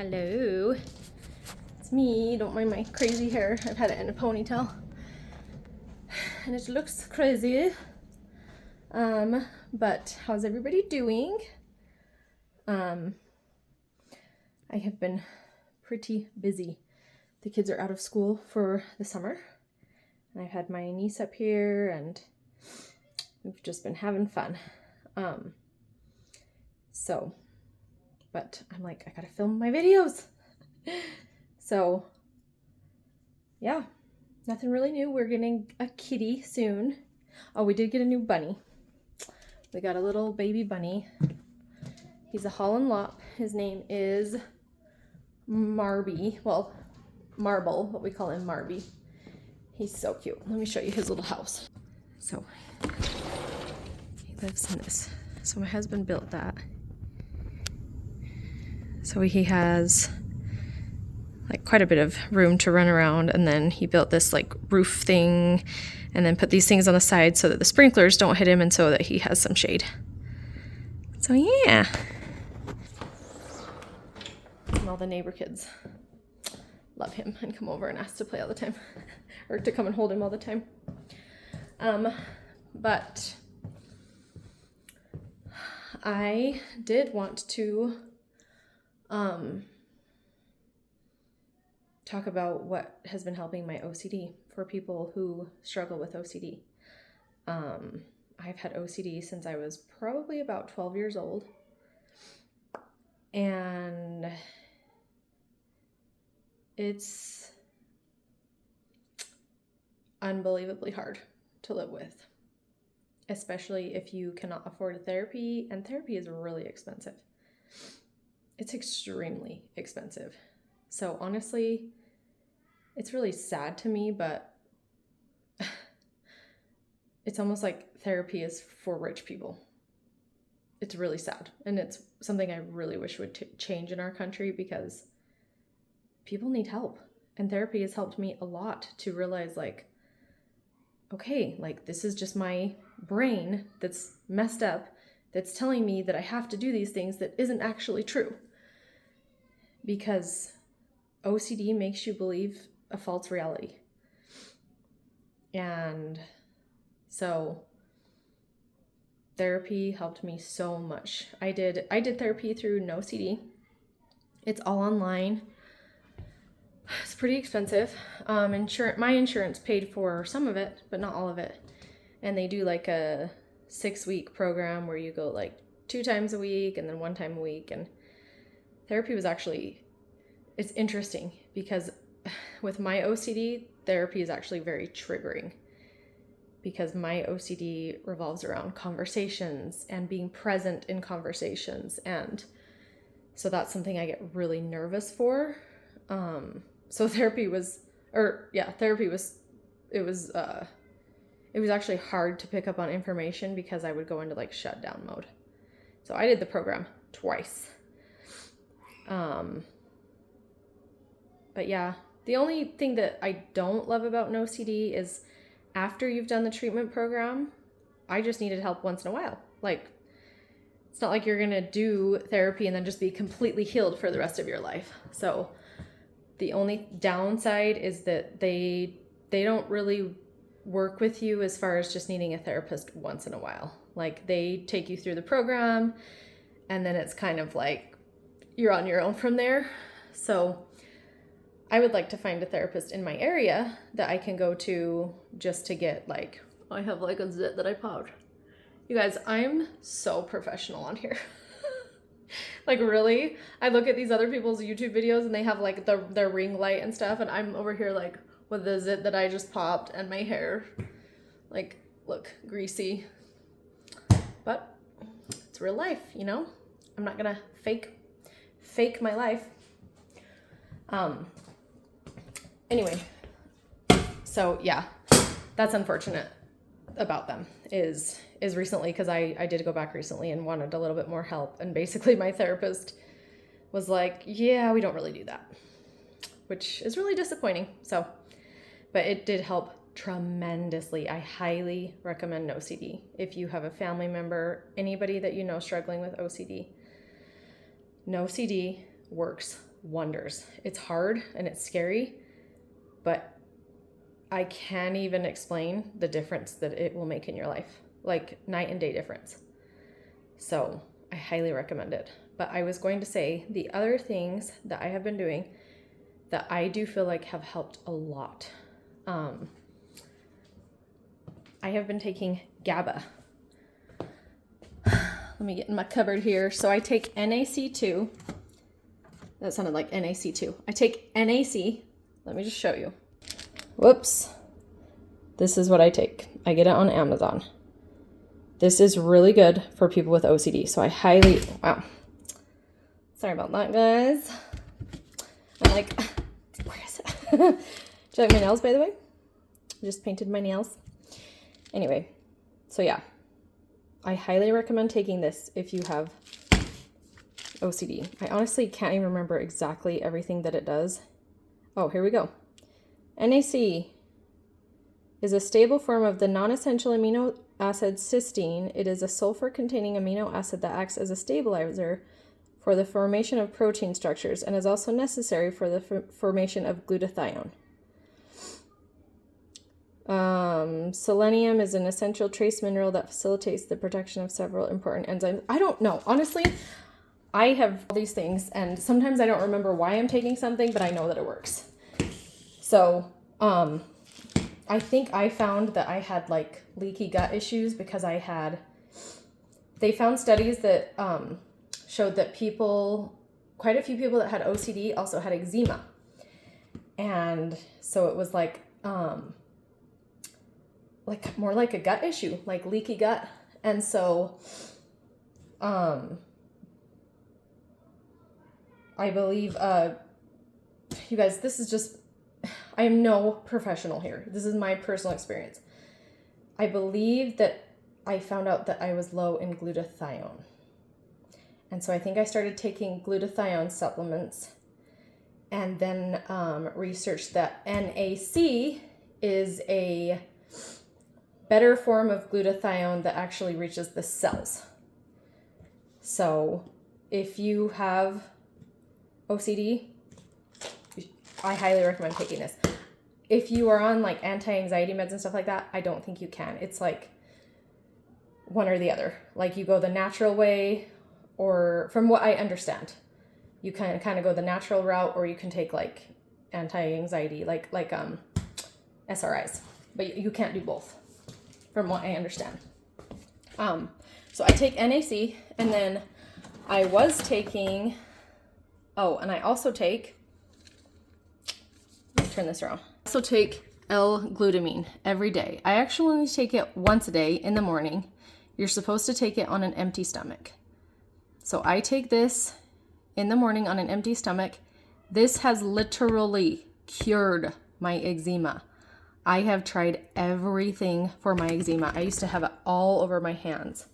Hello. It's me. Don't mind my crazy hair. I've had it in a ponytail. And it looks crazy. But how's everybody doing? I have been pretty busy. The kids are out of school for the summer. And I've had my niece up here and we've just been having fun. But I'm like, I gotta film my videos. So, yeah, nothing really new. We're getting a kitty soon. Oh, we did get a new bunny. We got a little baby bunny. He's a Holland Lop. His name is Marby. Well, Marble, but we call him Marby. He's so cute. Let me show you his little house. So, he lives in this. So my husband built that. So he has like quite a bit of room to run around, and then he built this like roof thing and then put these things on the side so that the sprinklers don't hit him and so that he has some shade. So yeah. And all the neighbor kids love him and come over and ask to play all the time or to come and hold him all the time. But I did want to talk about what has been helping my OCD for people who struggle with OCD. I've had OCD since I was probably about 12 years old. And it's unbelievably hard to live with, especially if you cannot afford a therapy, and therapy is really expensive. It's extremely expensive. So honestly, it's really sad to me, but it's almost like therapy is for rich people. It's really sad. And it's something I really wish would change in our country because people need help. And therapy has helped me a lot to realize like, okay, like this is just my brain that's messed up, that's telling me that I have to do these things that isn't actually true. Because OCD makes you believe a false reality. And so therapy helped me so much. I did therapy through NoCD. It's all online. It's pretty expensive. My insurance paid for some of it, but not all of it. And they do like a 6-week program where you go like 2 times a week and then 1 time a week. And therapy was actually, it's interesting because with my OCD, therapy is actually very triggering because my OCD revolves around conversations and being present in conversations. And so that's something I get really nervous for. So therapy was actually hard to pick up on information because I would go into like shutdown mode. So I did the program twice. But yeah, the only thing that I don't love about NoCD is after you've done the treatment program, I just needed help once in a while. Like, it's not like you're going to do therapy and then just be completely healed for the rest of your life. So the only downside is that they don't really work with you as far as just needing a therapist once in a while. Like, they take you through the program and then it's kind of like you're on your own from there. So I would like to find a therapist in my area that I can go to just to get like, I have like a zit that I popped. You guys, I'm so professional on here. Like really, I look at these other people's YouTube videos and they have like their ring light and stuff. And I'm over here like with the zit that I just popped and my hair, like, look, greasy. But it's real life, you know? I'm not gonna fake my life. Anyway, so yeah, that's unfortunate about them is recently, because I did go back recently and wanted a little bit more help. And basically my therapist was like, yeah, we don't really do that, which is really disappointing. So, but it did help tremendously. I highly recommend NoCD. If you have a family member, anybody that you know struggling with OCD, NoCD works wonders. It's hard and it's scary, but I can't even explain the difference that it will make in your life, like night and day difference. So I highly recommend it. But I was going to say the other things that I have been doing that I do feel like have helped a lot. I have been taking GABA. Let me get in my cupboard here. So I take NAC2. That sounded like NAC2. I take NAC. Let me just show you. Whoops. This is what I take. I get it on Amazon. This is really good for people with OCD. So I highly, wow. Sorry about that, guys. I'm like, where is it? Do you like my nails, by the way? I just painted my nails. Anyway, so yeah. I highly recommend taking this if you have OCD. I honestly can't even remember exactly everything that it does. Oh, here we go. NAC is a stable form of the non-essential amino acid cysteine. It is a sulfur-containing amino acid that acts as a stabilizer for the formation of protein structures and is also necessary for the formation of glutathione. Selenium is an essential trace mineral that facilitates the production of several important enzymes. I don't know. Honestly, I have all these things and sometimes I don't remember why I'm taking something, but I know that it works. So, I think I found that I had like leaky gut issues because they found studies that showed that quite a few people that had OCD also had eczema. And so it was like more like a gut issue, like leaky gut. And so, I believe, you guys, this is just, I am no professional here. This is my personal experience. I believe that I found out that I was low in glutathione. And so I think I started taking glutathione supplements and then researched that NAC is a better form of glutathione that actually reaches the cells. So if you have OCD, I highly recommend taking this. If you are on like anti-anxiety meds and stuff like that, I don't think you can. It's like one or the other. Like you go the natural way, or from what I understand, you can kind of go the natural route, or you can take like anti-anxiety, like SRIs, but you can't do both from what I understand. So I take NAC, and then I was taking, and I also take, let me turn this around. I also take L-glutamine every day. I actually only take it once a day in the morning. You're supposed to take it on an empty stomach. So I take this in the morning on an empty stomach. This has literally cured my eczema. I have tried everything for my eczema. I used to have it all over my hands.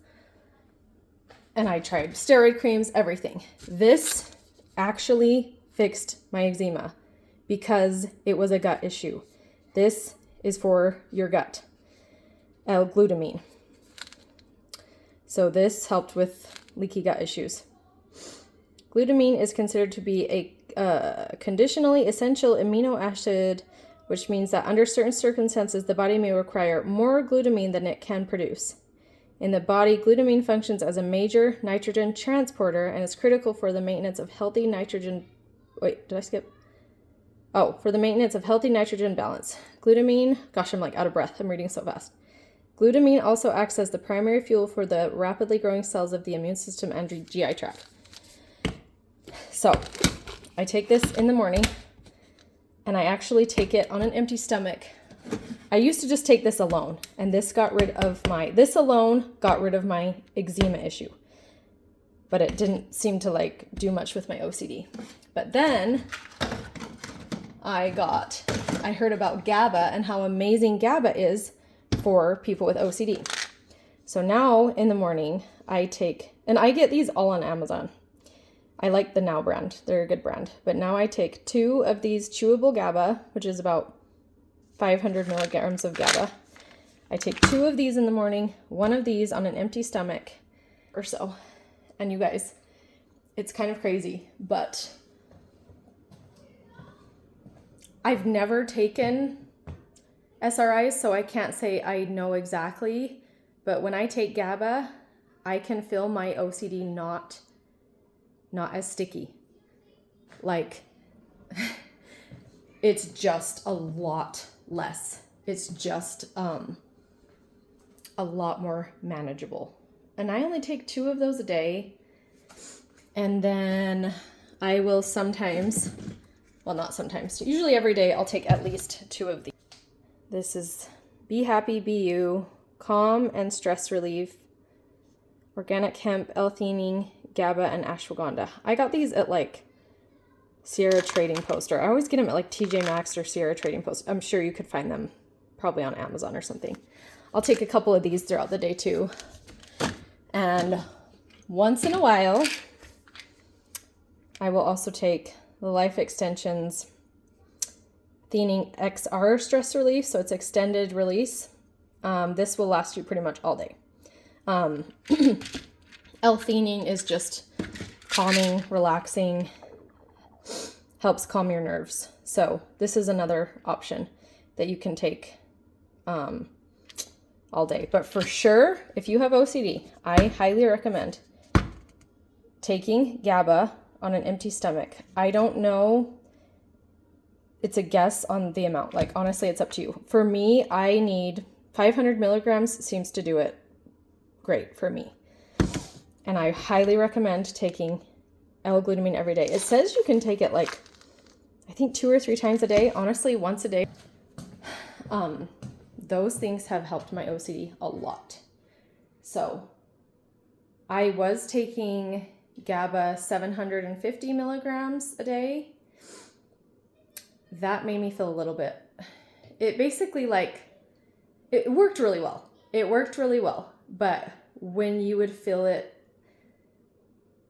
And I tried steroid creams, everything. This actually fixed my eczema because it was a gut issue. This is for your gut. L-glutamine. So this helped with leaky gut issues. Glutamine is considered to be a conditionally essential amino acid, which means that under certain circumstances, the body may require more glutamine than it can produce. In the body, glutamine functions as a major nitrogen transporter and is critical for the maintenance of healthy nitrogen. Wait, did I skip? Oh, for the maintenance of healthy nitrogen balance. Glutamine, gosh, I'm like out of breath. I'm reading so fast. Glutamine also acts as the primary fuel for the rapidly growing cells of the immune system and GI tract. So, I take this in the morning, and I actually take it on an empty stomach. I used to just take this alone, and this alone got rid of my eczema issue. But it didn't seem to like do much with my OCD. But then I heard about GABA and how amazing GABA is for people with OCD. So now in the morning I take, and I get these all on Amazon. I like the Now brand. They're a good brand. But now I take 2 of these chewable GABA, which is about 500 milligrams of GABA. I take 2 of these in the morning, 1 of these on an empty stomach or so. And you guys, it's kind of crazy, but I've never taken SRIs, so I can't say I know exactly, but when I take GABA, I can feel my OCD not as sticky. Like, it's just a lot less. It's just a lot more manageable. And I only take 2 of those a day. And then I will sometimes, well, not sometimes, usually every day I'll take at least 2 of these. This is Be Happy, Be You, Calm and Stress Relief, Organic Hemp, L-theanine, GABA, and Ashwagandha. I got these at like Sierra Trading Post, or I always get them at like TJ Maxx or Sierra Trading Post. I'm sure you could find them probably on Amazon or something. I'll take a couple of these throughout the day too. And once in a while, I will also take the Life Extensions Theanine XR stress relief, so it's extended release. This will last you pretty much all day. L-theanine is just calming, relaxing, helps calm your nerves. So this is another option that you can take all day. But for sure, if you have OCD, I highly recommend taking GABA on an empty stomach. I don't know. It's a guess on the amount. Like, honestly, it's up to you. For me, I need 500 milligrams seems to do it great for me. And I highly recommend taking L-glutamine every day. It says you can take it like, I think 2 or 3 times a day. Honestly, once a day. Those things have helped my OCD a lot. So I was taking GABA 750 milligrams a day. That made me feel a little bit, it basically like, it worked really well. It worked really well. But when you would feel it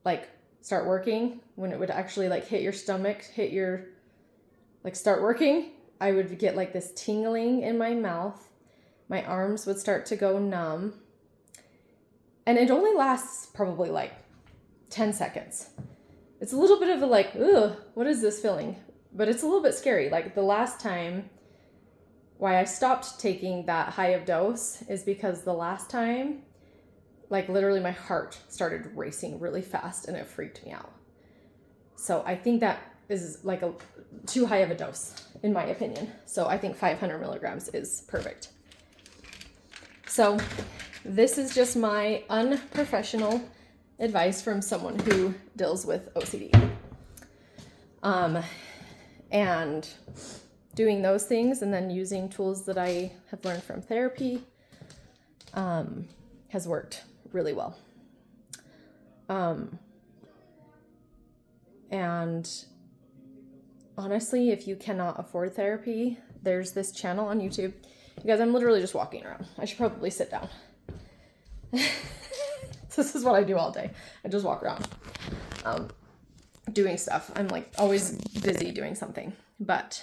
like start working, when it would actually like hit your stomach, start working, I would get like this tingling in my mouth. My arms would start to go numb. And it only lasts probably like 10 seconds. It's a little bit of a like, ugh, what is this feeling? But it's a little bit scary. Like the last time, why I stopped taking that high of dose is because the last time, like literally my heart started racing really fast and it freaked me out. So I think that is like too high of a dose in my opinion. So I think 500 milligrams is perfect. So this is just my unprofessional advice from someone who deals with OCD. And doing those things and then using tools that I have learned from therapy has worked really well. And honestly, if you cannot afford therapy, there's this channel on YouTube. You guys, I'm literally just walking around. I should probably sit down. This is what I do all day. I just walk around doing stuff. I'm like always busy doing something. But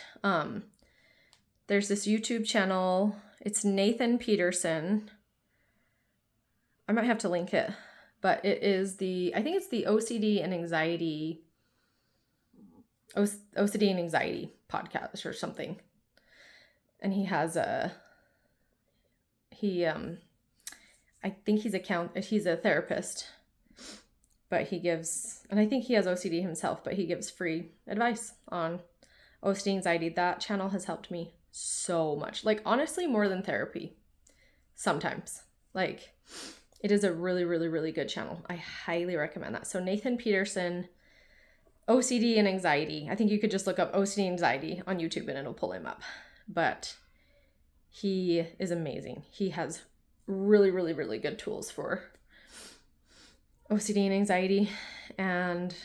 there's this YouTube channel. It's Nathan Peterson. I might have to link it. But it is I think it's the OCD and anxiety podcast or something. And he has I think he's a therapist, but he gives, and I think he has OCD himself, but he gives free advice on OCD anxiety. That channel has helped me so much. Like honestly, more than therapy sometimes. Like it is a really, really, really good channel. I highly recommend that. So Nathan Peterson, OCD and anxiety. I think you could just look up OCD anxiety on YouTube and it'll pull him up. But he is amazing. He has really, really, really good tools for OCD and anxiety, and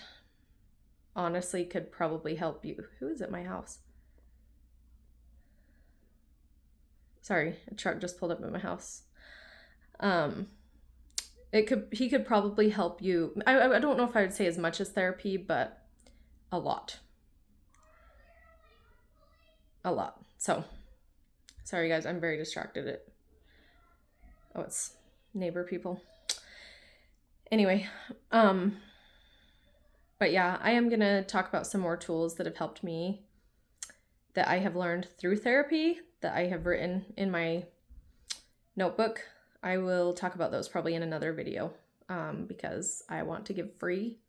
honestly could probably help you. Who is at my house? Sorry, a truck just pulled up at my house. He could probably help you. I don't know if I would say as much as therapy, but a lot. So, sorry guys, I'm very distracted. Oh, it's neighbor people. Anyway, but yeah, I am going to talk about some more tools that have helped me that I have learned through therapy that I have written in my notebook. I will talk about those probably in another video because I want to give free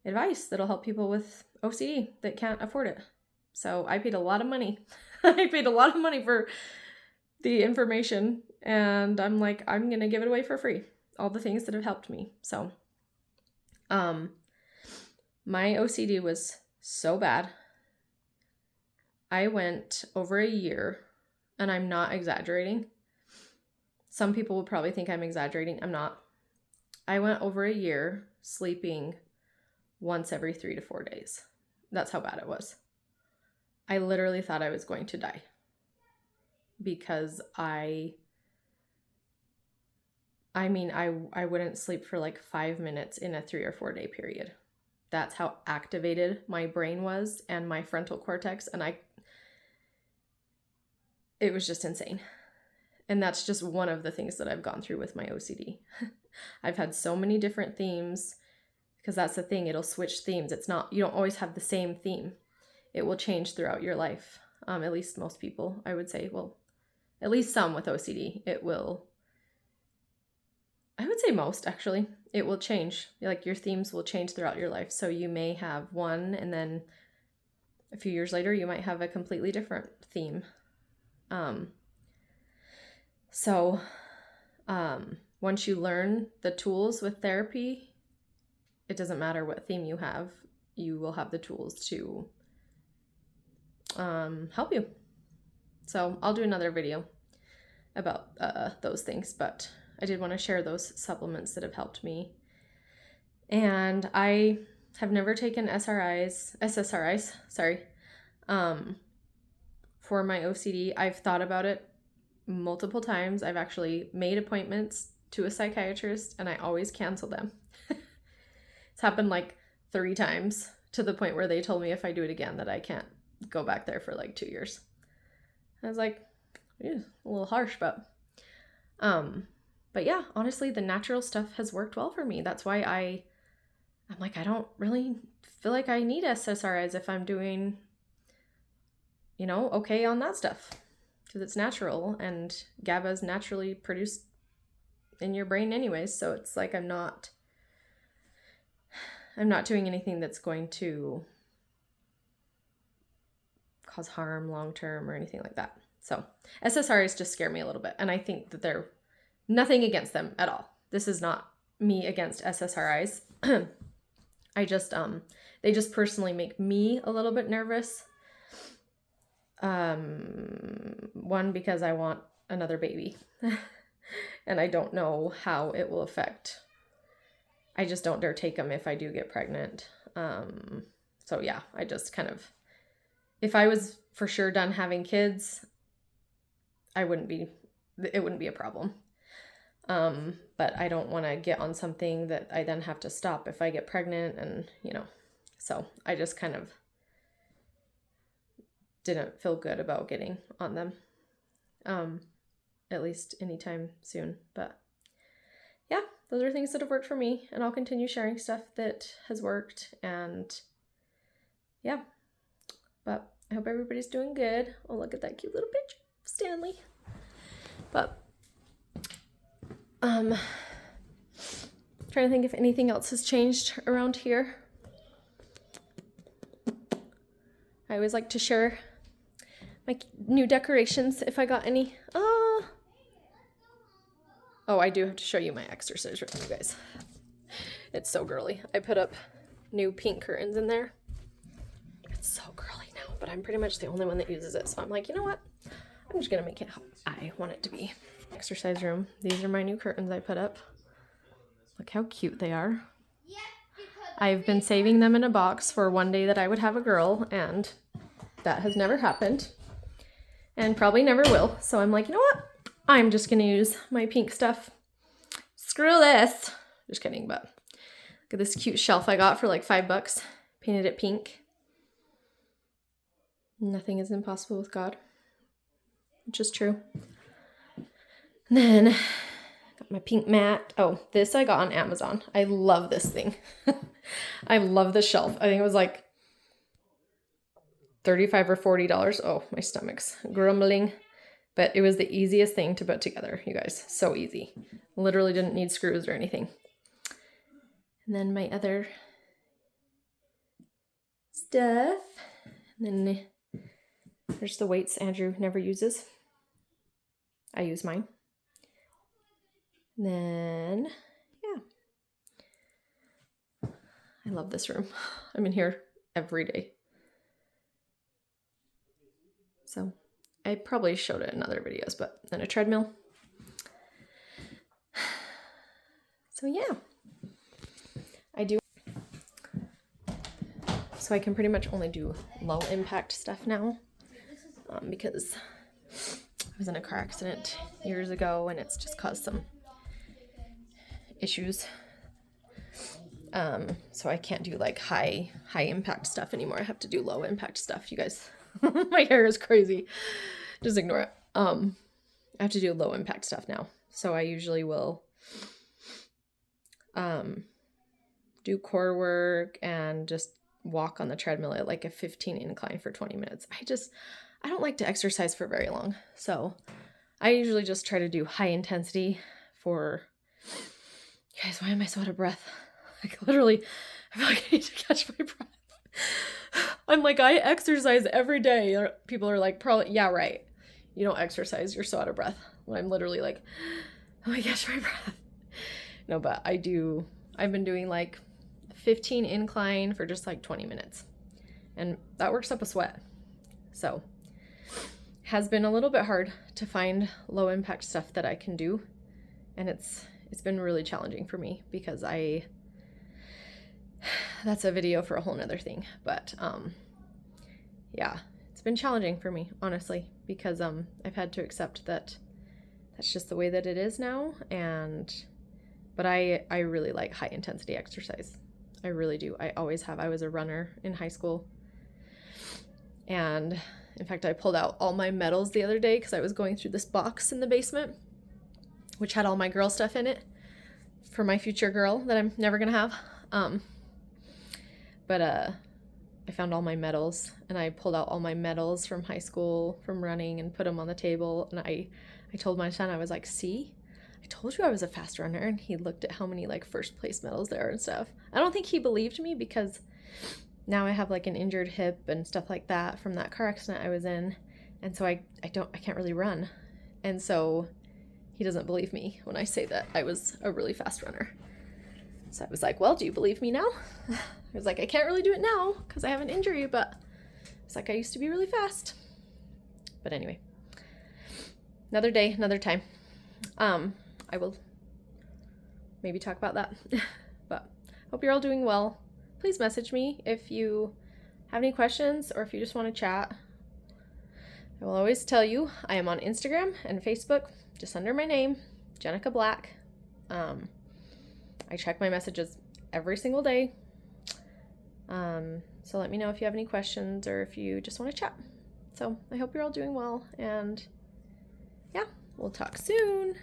advice that'll help people with OCD that can't afford it. So I paid a lot of money. I paid a lot of money for the information, and I'm like, I'm going to give it away for free. All the things that have helped me. So, my OCD was so bad. I went over a year, and I'm not exaggerating. Some people would probably think I'm exaggerating. I'm not. I went over a year sleeping once every 3 to 4 days. That's how bad it was. I literally thought I was going to die because I wouldn't sleep for like 5 minutes in a 3 or 4 day period. That's how activated my brain was and my frontal cortex. And it was just insane. And that's just one of the things that I've gone through with my OCD. I've had so many different themes because that's the thing. It'll switch themes. You don't always have the same theme. It will change throughout your life. At least most people, I would say. Well, at least some with OCD, it will. I would say most, actually. It will change. Like, your themes will change throughout your life. So you may have one, and then a few years later, you might have a completely different theme. Once you learn the tools with therapy, it doesn't matter what theme you have. You will have the tools to help you. So I'll do another video about those things, but I did want to share those supplements that have helped me. And I have never taken SSRIs, for my OCD. I've thought about it multiple times. I've actually made appointments to a psychiatrist and I always cancel them. It's happened like 3 times to the point where they told me if I do it again that I can't go back there for like 2 years. I was like, a little harsh, but yeah, honestly, the natural stuff has worked well for me. That's why I'm like, I don't really feel like I need SSRIs if I'm doing, okay on that stuff, because it's natural and GABA is naturally produced in your brain anyways. So it's like, I'm not doing anything that's going to cause harm long-term or anything like that. So SSRIs just scare me a little bit. And I think that they're nothing against them at all. This is not me against SSRIs. They just personally make me a little bit nervous. One, because I want another baby and I don't know how it will affect. I just don't dare take them if I do get pregnant. So yeah, I just kind of, if I was for sure done having kids, it wouldn't be a problem. But I don't want to get on something that I then have to stop if I get pregnant and, so I just kind of didn't feel good about getting on them, at least anytime soon. But yeah, those are things that have worked for me, and I'll continue sharing stuff that has worked. And yeah, but I hope everybody's doing good. Oh, look at that cute little picture of Stanley. But trying to think if anything else has changed around here. I always like to share my new decorations if I got any. Oh, I do have to show you my exercise room, you guys. It's so girly. I put up new pink curtains in there. It's so girly now, but I'm pretty much the only one that uses it. So I'm like, you know what? I'm just gonna make it how I want it to be. Exercise room. These are my new curtains I put up. Look how cute they are. I've been saving them in a box for one day that I would have a girl, and that has never happened and probably never will. So I'm like, you know what? I'm just going to use my pink stuff. Screw this. Just kidding, but look at this cute shelf I got for like $5. Painted it pink. Nothing is impossible with God, which is true. And then got my pink mat. Oh, this I got on Amazon. I love this thing. I love the shelf. I think it was like $35 or $40. Oh, my stomach's grumbling. But it was the easiest thing to put together, you guys. So easy. Literally didn't need screws or anything. And then my other stuff. And then there's the weights Andrew never uses. I use mine. And then, yeah. I love this room. I'm in here every day. So I probably showed it in other videos, but then a treadmill. So yeah, I do. So I can pretty much only do low impact stuff now because I was in a car accident years ago and it's just caused some issues. So I can't do like high impact stuff anymore. I have to do low impact stuff, you guys. My hair is crazy. Just ignore it. I have to do low impact stuff now. So I usually will do core work and just walk on the treadmill at like a 15 incline for 20 minutes. I don't like to exercise for very long. So I usually just try to do high intensity for, guys, why am I so out of breath? Like literally, I feel like I need to catch my breath. I'm like, I exercise every day. People are like, probably, yeah, right. You don't exercise, you're so out of breath. When I'm literally like, oh my gosh, my breath. No, but I do, I've been doing like 15 incline for just like 20 minutes. And that works up a sweat. So has been a little bit hard to find low impact stuff that I can do. And it's been really challenging for me because that's a video for a whole nother thing. But yeah, it's been challenging for me, honestly, because I've had to accept that that's just the way that it is now. But I really like high intensity exercise. I really do. I always have. I was a runner in high school. And in fact, I pulled out all my medals the other day because I was going through this box in the basement, which had all my girl stuff in it for my future girl that I'm never going to have. But I found all my medals and I pulled out all my medals from high school from running and put them on the table. And I told my son, I was like, see, I told you I was a fast runner. And he looked at how many like first place medals there are and stuff. I don't think he believed me because now I have like an injured hip and stuff like that from that car accident I was in. And so I can't really run. And so he doesn't believe me when I say that I was a really fast runner. So I was like, well, do you believe me now? I was like, I can't really do it now because I have an injury, but it's like I used to be really fast. But anyway, another day, another time. I will maybe talk about that. But hope you're all doing well. Please message me if you have any questions or if you just want to chat. I will always tell you I am on Instagram and Facebook, just under my name, Jenica Black. I check my messages every single day. So let me know if you have any questions or if you just want to chat. So I hope you're all doing well, and yeah, we'll talk soon.